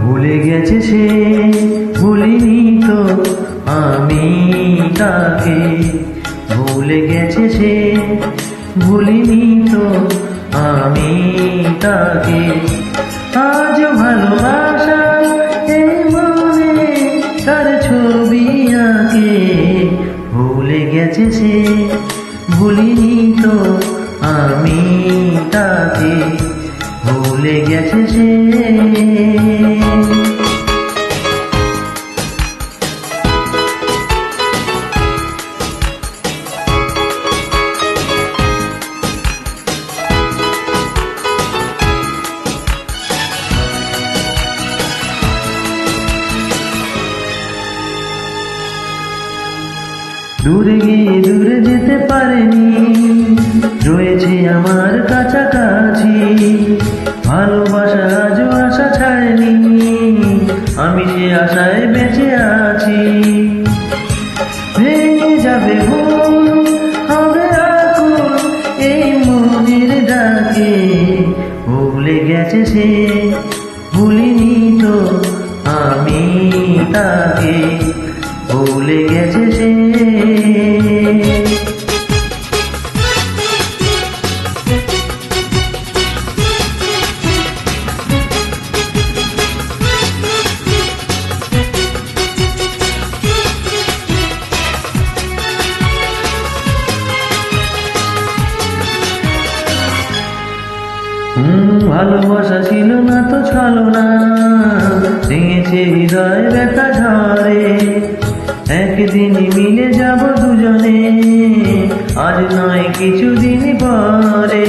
ভুলে গেছে সে, ভুলিনি তো আমি তাকে। ভুলে গেছে সে, ভুলিনি তো আমি তাকে। আজ ভালোবাসা এই মনে তার ছবি আঁকে। ভুলে গেছে সে, ভুলিনি তো আমি তাকে। ভুলে গেছে সে। দূরে গিয়ে দূরে যেতে পারেনি, রয়েছে আমার কাছাকাছি। ভালোবাসা আজও আশা ছাড়েনি, আমি সে আশায় বেঁচে আছি। ভেঙে যাবে ভুল, হবে আকুল এই মনের ডাকে। ভুলে গেছে সে, ভুলিনি তো আমি তাকে। ভুলে গেছে সে। ভালোবাসা ছিল না তো ছলনা, ভেঙেছে হৃদয় ব্যথা ঝরে। একদিনই মিলে যাব দুজনে, আজ নয় কিছুদিন পরে।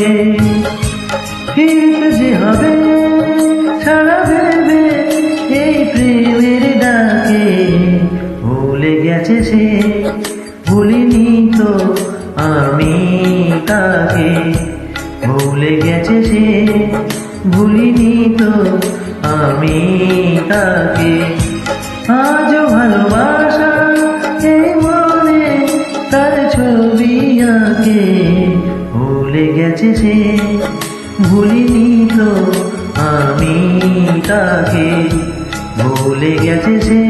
ফিরতে যে হবে ছাড়া ভেবে এই প্রেমের ডাকে। ভুলে গেছে সে, ভুলিনি তো আমি তাকে। ভুলে গেছে সে, ভুলিনি তো আমি তাকে। আজ ভালোবাসা এই মনে তার ছবি আঁকে। ভুলে গেছে সে, ভুলিনি তো আমি তাকে। ভুলে গেছে সে।